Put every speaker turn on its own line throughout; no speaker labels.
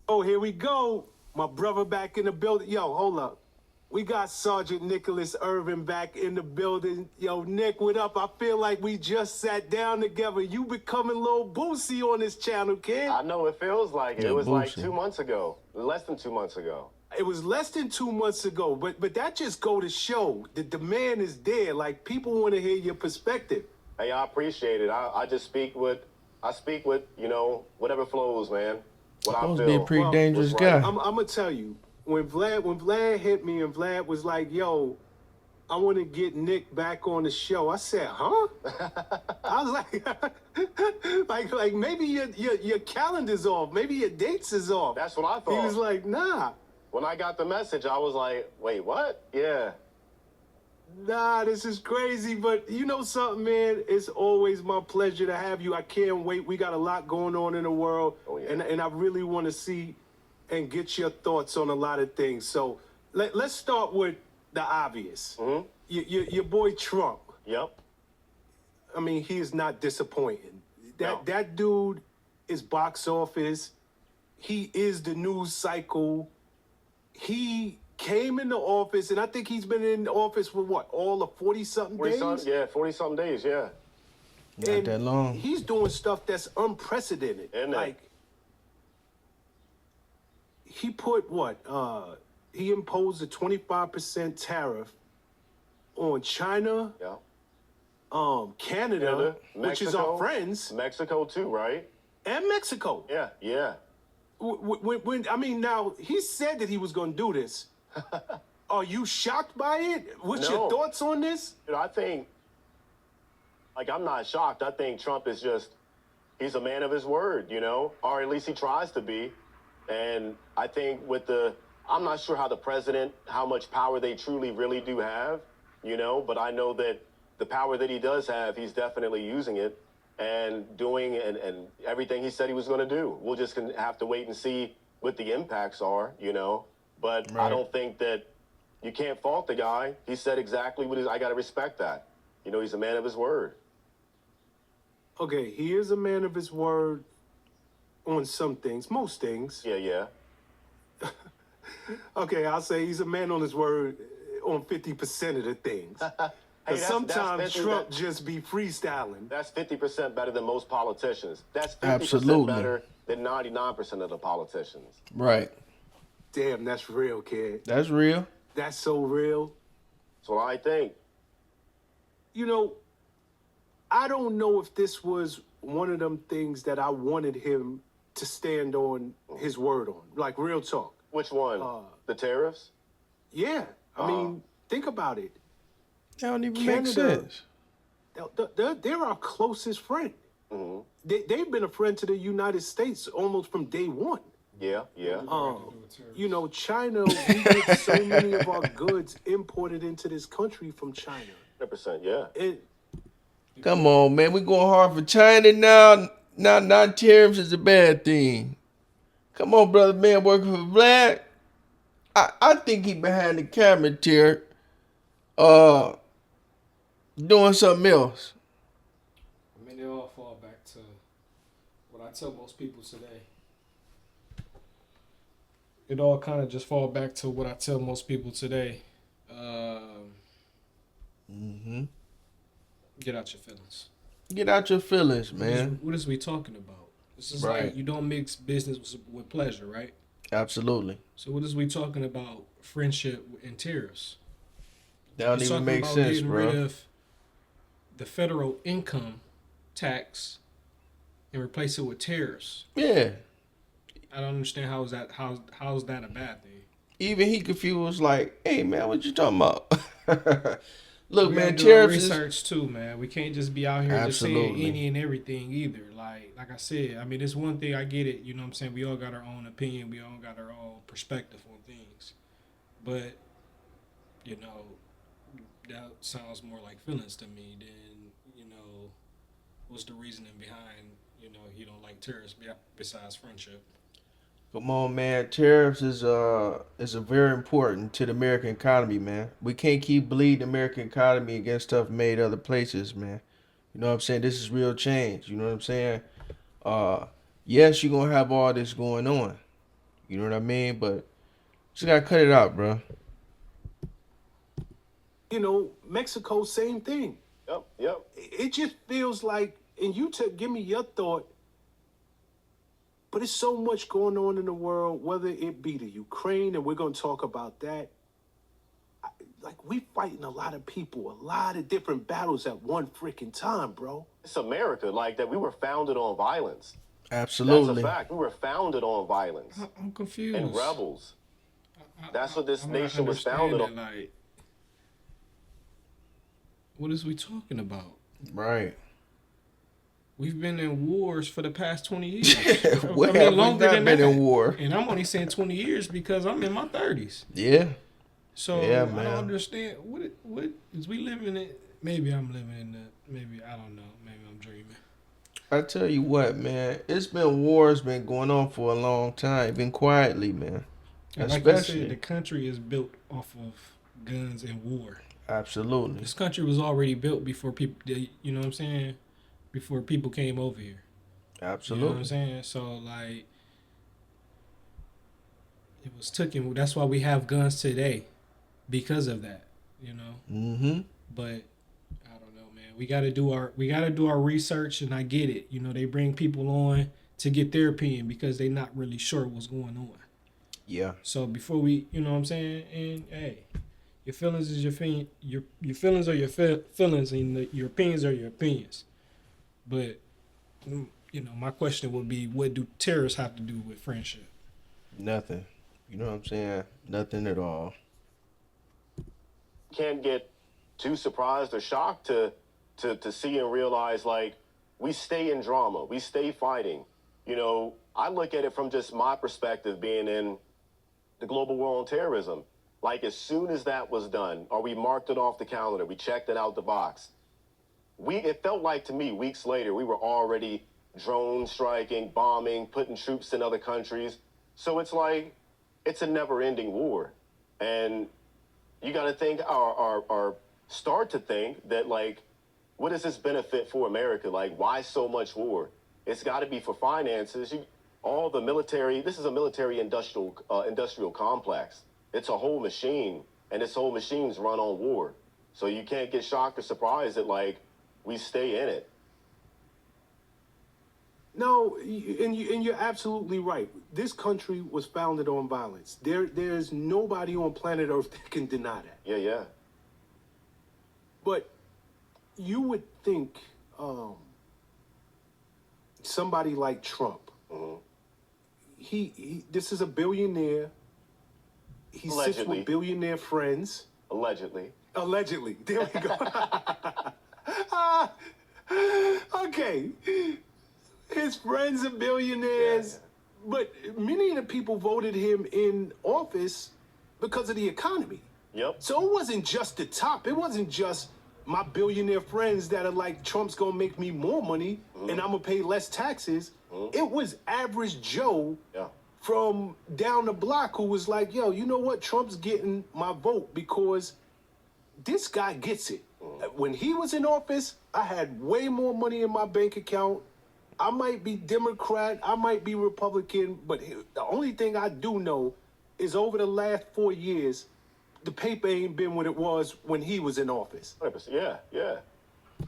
Oh, here we go. My brother back in the building. Yo, hold up. We got Sergeant Nicholas Irving back in the building. Yo, Nick, what up? I feel like we just sat down together. You becoming Lil Boosie on this channel, kid.
I know it feels like it.
Yeah,
It was like
Boosie.
2 months ago, less than 2 months ago.
It was less than 2 months ago, but that just go to show the demand is there. Like, people want to hear your perspective.
Hey, I appreciate it. I just speak with, whatever flows, man. What I
Supposed to be a
feel.
pretty dangerous
what's right.
guy.
I'm gonna tell you, when Vlad hit me and Vlad was like, yo, I want to get Nick back on the show. I said, huh? I was like, like maybe your calendar's off. Maybe your dates is off.
That's what I thought.
He was like, nah.
When I got the message, I was like, wait, what? Yeah.
Nah, this is crazy, but you know something, man? It's always my pleasure to have you. I can't wait. We got a lot going on in the world,
Oh, yeah.
and I really want to see and get your thoughts on a lot of things. So let's start with the obvious.
Mm-hmm.
Your boy Trump.
Yep.
I mean, he is not disappointing.
No.
That dude is box office. He is the news cycle. He came into office, and I think he's been in office for what, all of 40-something days?
40-something days, yeah.
Not that long.
He's doing stuff that's unprecedented.
Isn't it?
Like, he put what? He imposed a 25% tariff on China,
Yeah.
Canada, which is our friends,
Mexico too, right?
and Mexico.
Yeah, yeah.
I mean, now he said that he was going to do this. Are you shocked by it? What's your
No.
thoughts on this?
I think, I'm not shocked. I think Trump is he's a man of his word, or at least he tries to be. And I think I'm not sure how much power they truly, really do have, but I know that the power that he does have, he's definitely using it and doing and everything he said he was going to do. We'll just have to wait and see what the impacts are, But I
Right.
don't think that you can't fault the guy. He said exactly I got to respect that. He's a man of his word.
Okay, he is a man of his word on some things, most things.
Yeah, yeah.
Okay, I'll say he's a man on his word on 50% of the things. Because
that's
sometimes
50
Trump just be freestyling.
That's 50% better than most politicians. That's 50%
Absolutely.
better than 99% of the politicians.
Right.
Damn, that's real, kid.
That's real.
That's so real.
That's what I think.
I don't know if this was one of them things that I wanted him to stand on his word on. Like, real talk.
Which one? The tariffs?
Yeah. I mean, think about it.
That don't even
Canada-
make sense.
They're our closest friend.
Mm-hmm.
They've been a friend to the United States almost from day one.
Yeah, yeah.
China, we get so many of our goods imported into this country from China.
100%, yeah.
Come on, man. We going hard for China now. Now tariffs is a bad thing. Come on, brother, man. Working for Vlad. I think he behind the camera here, doing something else.
I mean, it all fall back to what I tell most people today. It all kind of just fall back to what I tell most people today. Get out your feelings.
Get out your feelings, man.
What is we talking about? This is
Right.
like you don't mix business with pleasure, right?
Absolutely.
So what is we talking about? Friendship and tariffs.
That don't
He's
even
talking
make
about
sense,
getting rid
bro.
of the federal income tax and replace it with tariffs.
Yeah.
I don't understand how's that a bad thing.
Even he confused, like, hey, man, what you talking about? Look,
We
man,
gotta do our
tariffs is...
research too, man. We can't just be out here just saying
Absolutely.
any and everything either. Like I said, I mean, it's one thing, I get it. You know what I'm saying? We all got our own opinion. We all got our own perspective on things. But, that sounds more like feelings to me than, what's the reasoning behind, he don't like terrorists besides friendship.
Come on, man. Tariffs is a very important to the American economy, man. We can't keep bleeding the American economy against stuff made other places, man. You know what I'm saying? This is real change. You know what I'm saying? Yes, you're gonna have all this going on, You know what I mean? But just gotta cut it out, bro.
You know, Mexico, same thing.
Yep.
It just feels like, and you give me your thought, but it's so much going on in the world, whether it be the Ukraine, and we're going to talk about that. Like, we fighting a lot of people, a lot of different battles at one freaking time, bro.
It's America, like that. We were founded on violence.
Absolutely.
That's a fact. We were founded on violence
I'm confused.
and rebels. That's what this
I'm not
nation was founded on.
understanding, like, what is we talking about?
Right.
We've been in wars for the past 20 years.
Where have we not been in war?
And I'm only saying 20 years because I'm in my 30s.
Yeah.
So
Yeah,
I
man.
don't understand what is we living in. Maybe I'm living in maybe I don't know. Maybe I'm dreaming.
I tell you what, man. It's been wars been going on for a long time, been quietly, man.
And like
Especially.
you said, the country is built off of guns and war.
Absolutely.
This country was already built before people. You know what I'm saying? Before people came over here.
Absolutely.
You know what I'm saying? So like, it was taken. That's why we have guns today, because of that. You know.
Mm-hmm.
But I don't know, man. We gotta do our research, and I get it. You know, they bring people on to get their opinion because they're not really sure what's going on.
Yeah.
So before we, you know what I'm saying, and hey, your feelings is your feelings are your feelings, and your opinions are your opinions. But you know, my question would be, what do terrorists have to do with friendship?
Nothing. You know what I'm saying? Nothing at all.
Can't get too surprised or shocked to see and realize, like, we stay in drama, we stay fighting. You know, I look at it from just my perspective, being in the global war on terrorism. Like, as soon as that was done, or we marked it off the calendar, we checked it out the box, it felt like to me weeks later we were already drone striking, bombing, putting troops in other countries. So it's like, it's a never-ending war. And you got to think, or start to think that, like, what does this benefit for America? Like, why so much war? It's got to be for finances. All the military, this is a military industrial complex. It's a whole machine, and this whole machine's run on war. So you can't get shocked or surprised that, like, we stay in it.
No, and you're absolutely right. This country was founded on violence. There's nobody on planet Earth that can deny that.
Yeah.
But you would think somebody like Trump,
Mm-hmm.
he this is a billionaire. He sits
Allegedly.
with billionaire friends.
Allegedly.
There we go. Okay. His friends are billionaires, but many of the people voted him in office because of the economy.
Yep.
So it wasn't just the top. It wasn't just my billionaire friends that are like, Trump's going to make me more money and I'm going to pay less taxes. It was average Joe from down the block who was like, yo, you know what? Trump's getting my vote because this guy gets it. When he was in office, I had way more money in my bank account. I might be Democrat, I might be Republican, but the only thing I do know is over the last 4 years, the paper ain't been what it was when he was in office.
100%. Yeah.
Let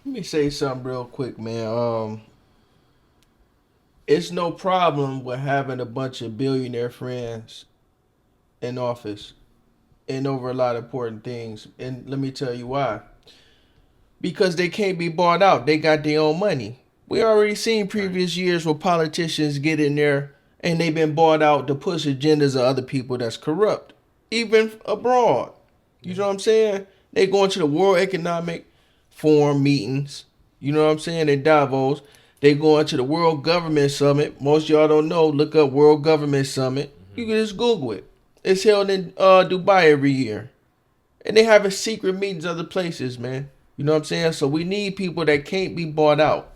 me say something real quick, man. It's no problem with having a bunch of billionaire friends in office and over a lot of important things. And let me tell you why. Because they can't be bought out. They got their own money. We already seen previous years where politicians get in there and they've been bought out to push agendas of other people that's corrupt, even abroad. You know what I'm saying? They going to the World Economic Forum meetings. You know what I'm saying? In Davos. They going to the World Government Summit. Most of y'all don't know. Look up World Government Summit. You can just Google it. It's held in Dubai every year. And they having secret meetings other places, man. You know what I'm saying? So we need people that can't be bought out.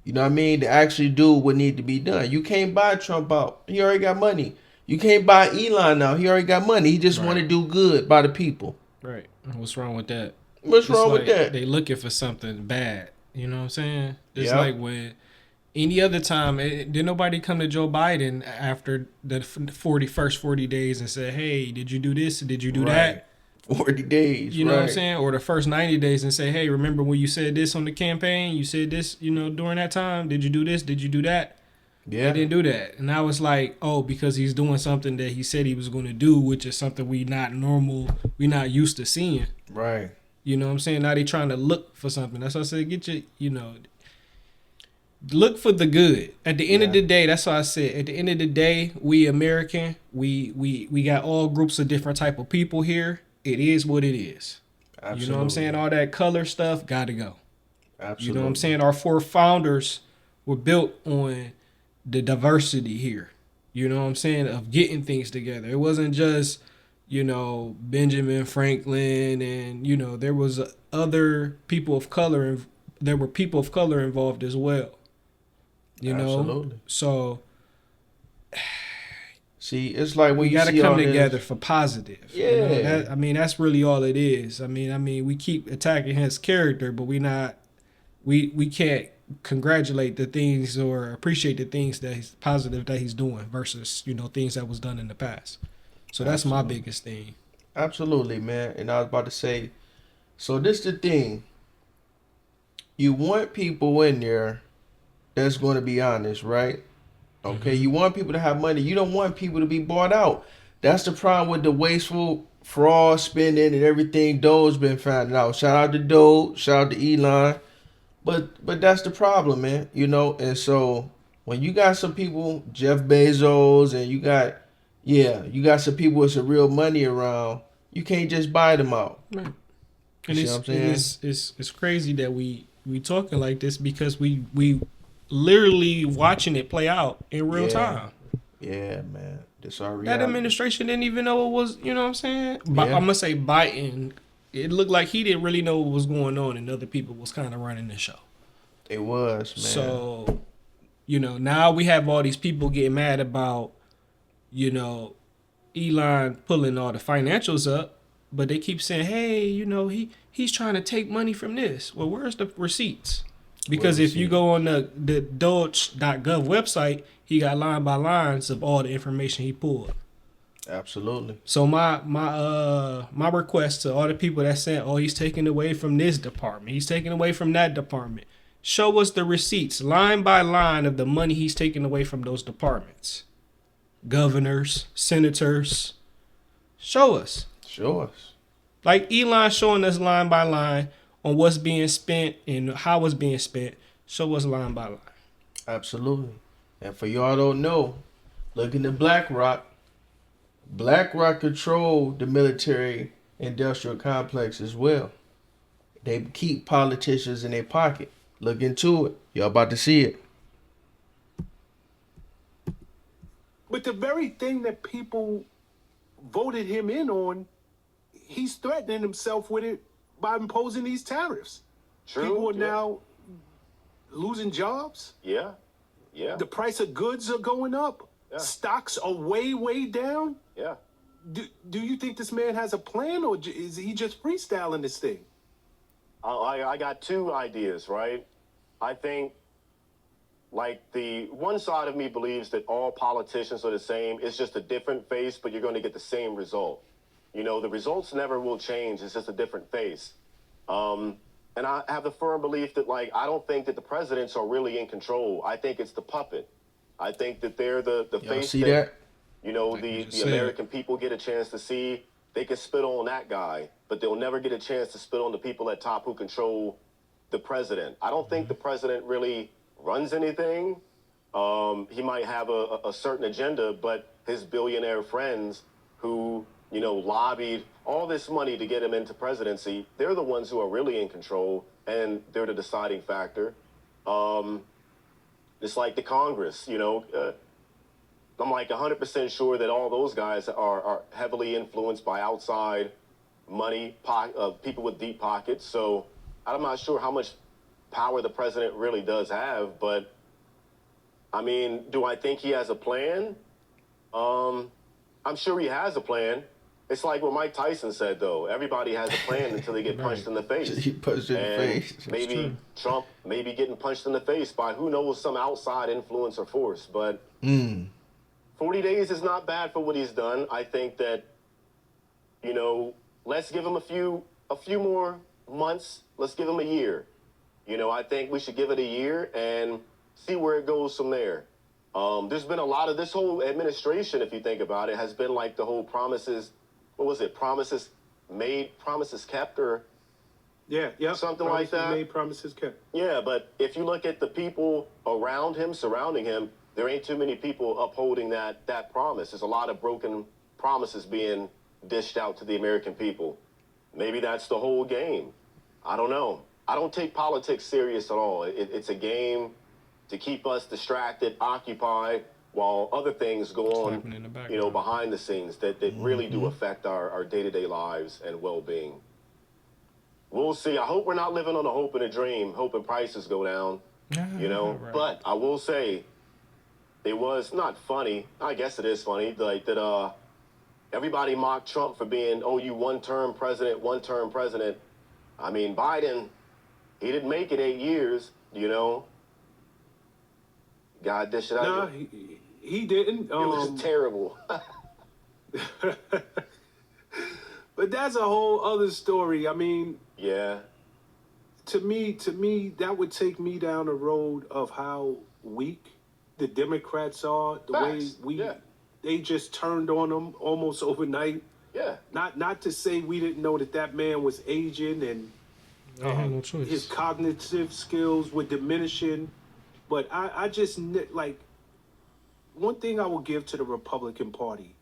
You know what I mean? To actually do what need to be done. You can't buy Trump out. He already got money. You can't buy Elon out. He already got money. He just want to do good by the people.
Right. What's wrong with that?
What's wrong with that?
They looking for something bad. You know what I'm saying? It's
Yeah.
like when Any other time, did nobody come to Joe Biden after the first 40 days and say, hey, did you do this? Did you do that?
40 days,
You know
right.
what I'm saying? Or the first 90 days and say, hey, remember when you said this on the campaign? You said this, during that time. Did you do this? Did you do that?
Yeah.
They didn't do that. And I was like, oh, because he's doing something that he said he was going to do, which is something we not used to seeing.
Right.
You know what I'm saying? Now they trying to look for something. That's why I said, get your, look for the good. At the end of the day, that's why I said, at the end of the day, we American, we got all groups of different type of people here. It is what it is.
Absolutely.
You know what I'm saying? All that color stuff got to go.
Absolutely.
You know what I'm saying? Our four founders were built on the diversity here. You know what I'm saying? Of getting things together. It wasn't just, Benjamin Franklin and, there was other people of color and there were people of color involved as well.
Absolutely.
So
see, it's like when
we
you
got to
see
come
all
together
this,
for positive.
Yeah.
That's really all it is. I mean, we keep attacking his character, but we can't congratulate the things or appreciate the things that he's positive that he's doing versus, things that was done in the past. So that's my biggest thing.
Absolutely, man. And I was about to say, so this the thing. You want people in there that's going to be honest, right? Okay, you want people to have money. You don't want people to be bought out. That's the problem with the wasteful fraud spending and everything. Doe's been finding out. Shout out to Doe. Shout out to Elon. But that's the problem, man. And so when you got some people, Jeff Bezos, and you got some people with some real money around, you can't just buy them out.
Right.
You
And
see what I'm saying?
it's crazy that we talking like this because we literally watching it play out in real time.
Yeah, man. This our
That
reality.
administration didn't even know it was, you know what I'm saying? But
Yeah.
I'm gonna say Biden, it looked like he didn't really know what was going on and other people was kind of running the show.
It was, man.
So, now we have all these people getting mad about, Elon pulling all the financials up, but they keep saying, hey, he's trying to take money from this. Well, where's the receipts? Because if you go on the Gov't website, he got line by lines of all the information he pulled.
Absolutely.
So my request to all the people that said, oh, he's taking away from this department, he's taking away from that department. Show us the receipts, line by line, of the money he's taking away from those departments. Governors, senators, show us.
Show us.
Like Elon showing us line by line on what's being spent and how it's being spent. Show us line by line.
Absolutely. And for y'all don't know, look into BlackRock. BlackRock control the military industrial complex as well. They keep politicians in their pocket. Look into it. Y'all about to see it.
But the very thing that people voted him in on, he's threatening himself with it by imposing these tariffs.
True.
People are now losing jobs.
Yeah. Yeah.
The price of goods are going up.
Yeah.
Stocks are way, way down.
Yeah.
Do you think this man has a plan, or is he just freestyling this thing?
I got two ideas, right? I think, like, the one side of me believes that all politicians are the same. It's just a different face, but you're going to get the same result. The results never will change. It's just a different face. And I have the firm belief that, like, I don't think that the presidents are really in control. I think it's the puppet. I think that they're the face
see that?
The American people get a chance to see. They can spit on that guy, but they'll never get a chance to spit on the people at top who control the president. I don't think the president really runs anything. He might have a certain agenda, but his billionaire friends who, lobbied all this money to get him into presidency, they're the ones who are really in control, and they're the deciding factor. It's like the Congress, I'm like 100% sure that all those guys are heavily influenced by outside money, people with deep pockets. So I'm not sure how much power the president really does have, but I mean, do I think he has a plan? I'm sure he has a plan. It's like what Mike Tyson said, though. Everybody has a plan until they get punched in the face.
He punched in the
And
face.
maybe
true.
Trump maybe getting punched in the face by who knows some outside influence or force. But 40 days is not bad for what he's done. I think that, let's give him a few more months. Let's give him a year. I think we should give it a year and see where it goes from there. There's been a lot of this whole administration, if you think about it, has been like the whole promises. What was it? Promises made, promises kept, or
Yeah,
something like that.
Made, promises kept.
Yeah, but if you look at the people around him, surrounding him, there ain't too many people upholding that promise. There's a lot of broken promises being dished out to the American people. Maybe that's the whole game. I don't know. I don't take politics serious at all. It's a game to keep us distracted, occupied, while other things go on,
happening in the background.
behind the scenes that really do affect our day-to-day lives and well-being. We'll see. I hope we're not living on a hope and a dream, hoping prices go down,
Right.
But I will say, it was not funny. I guess it is funny, like that everybody mocked Trump for being, you one-term president. I mean, Biden, he didn't make it 8 years, God dish it out.
Nah, he didn't.
It was terrible.
But that's a whole other story. I mean,
Yeah.
to me, that would take me down the road of how weak the Democrats are. The
Facts.
way they just turned on them almost overnight.
Yeah.
Not to say we didn't know that man was aging and
They had no choice.
his cognitive skills were diminishing. But I just, like, one thing I will give to the Republican Party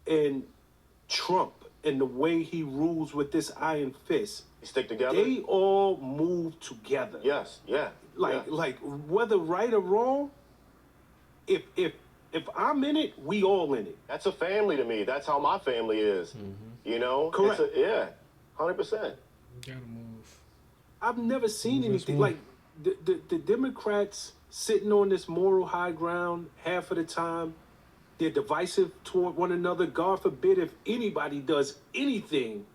and Trump and the way he rules with this iron fist,
You stick together.
they all move together.
Yes. Yeah.
Like whether right or wrong, if I'm in it, we all in it.
That's a family to me. That's how my family is.
Correct.
100%.
You gotta move.
I've never seen
Move as
anything
one.
like the Democrats sitting on this moral high ground half of the time. They're divisive toward one another. God forbid if anybody does anything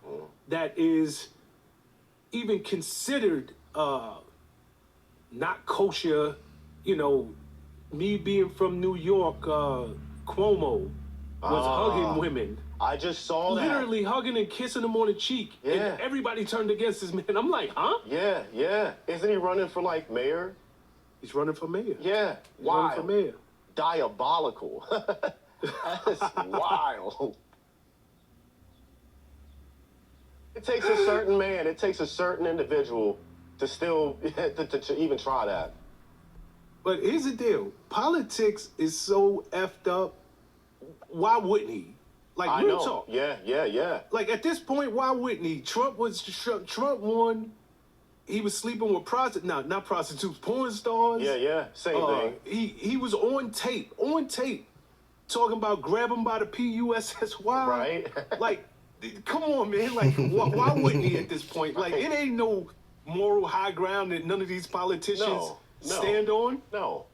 that is even considered not kosher. Me being from New York, Cuomo was hugging women.
I just saw that.
Literally hugging and kissing them on the cheek.
Yeah.
And everybody turned against this man. I'm like, huh?
Yeah. Isn't he running for mayor?
He's running for mayor.
Yeah.
He's running
Wild.
for mayor.
Diabolical. That's wild. It takes a certain man. It takes a certain individual to still to even try that.
But here's the deal. Politics is so effed up. Why wouldn't he? Like,
I
real
know.
talk.
Yeah.
Like, at this point, why wouldn't he? Trump won. He was sleeping with not prostitutes, porn stars.
Yeah. Same thing.
He was on tape, talking about grabbing by the PUSSY.
Right.
Like, come on, man. Like, why wouldn't he at this point? Like, it ain't no moral high ground that none of these politicians
No.
stand on.
No.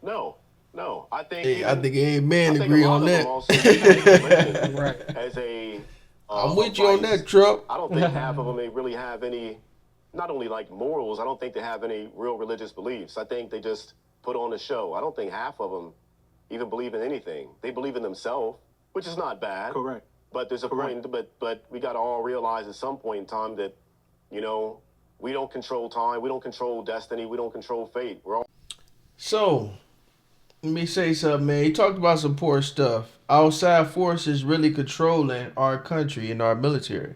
I think.
Hey, I think every man
I think
agree
a lot
on
of
that.
them also see religion
Right.
as a.
I'm
a
with you on
vice.
that, Trump.
I don't think half of them they really have any, not only morals. I don't think they have any real religious beliefs. I think they just put on a show. I don't think half of them even believe in anything. They believe in themselves, which is not bad.
Correct.
But there's a
Correct.
point. But we got to all realize at some point in time that, we don't control time. We don't control destiny. We don't control fate. We're all.
So, let me say something, man. He talked about some poor stuff. Outside forces really controlling our country and our military.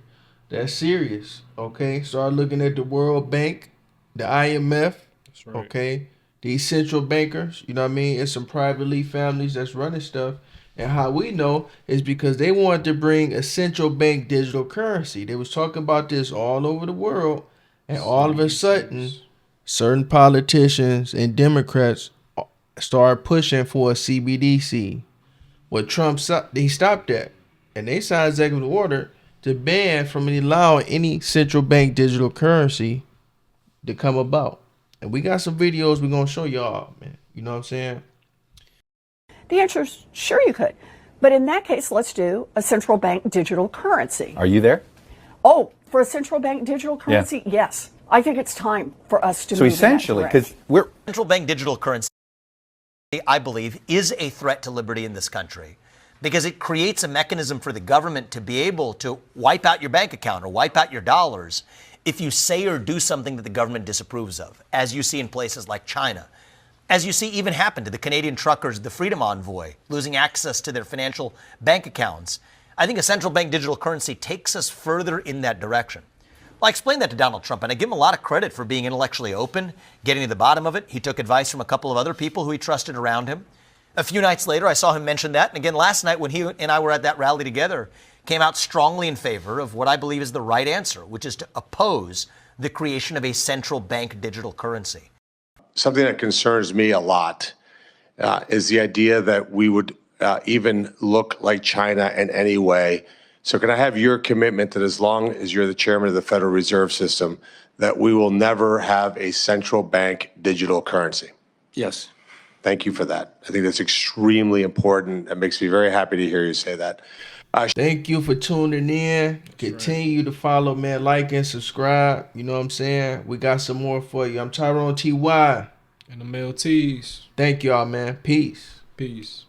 That's serious, okay? Start looking at the World Bank, the IMF,
That's right.
okay? These central bankers, you know what I mean? It's some privately families that's running stuff. And how we know is because they wanted to bring a central bank digital currency. They was talking about this all over the world. And all of a sudden, certain politicians and Democrats started pushing for a CBDC. What Trump he stopped that, and they signed executive order to ban from allowing any central bank digital currency to come about. And we got some videos we're gonna show y'all, man. You know what I'm saying?
The answer is sure you could. But in that case, let's do a central bank digital currency.
Are you there?
Oh, for a central bank digital currency, yes. I think it's time for us to
So
move
essentially,
in that direction.
because we're
Central bank digital currency, I believe, is a threat to liberty in this country because it creates a mechanism for the government to be able to wipe out your bank account or wipe out your dollars if you say or do something that the government disapproves of, as you see in places like China, as you see even happen to the Canadian truckers, the Freedom Envoy, losing access to their financial bank accounts. I think a central bank digital currency takes us further in that direction. Well, I explained that to Donald Trump, and I give him a lot of credit for being intellectually open, getting to the bottom of it. He took advice from a couple of other people who he trusted around him. A few nights later, I saw him mention that. And again, last night when he and I were at that rally together, came out strongly in favor of what I believe is the right answer, which is to oppose the creation of a central bank digital currency.
Something that concerns me a lot is the idea that we would even look like China in any way. So can I have your commitment that as long as you're the chairman of the Federal Reserve System, that we will never have a central bank digital currency?
Yes.
Thank you for that. I think that's extremely important. It makes me very happy to hear you say that.
Thank you for tuning in. Continue to follow, man. Like and subscribe. You know what I'm saying? We got some more for you. I'm Tyrone T.Y.
And the Mel T's.
Thank y'all, man. Peace.
Peace.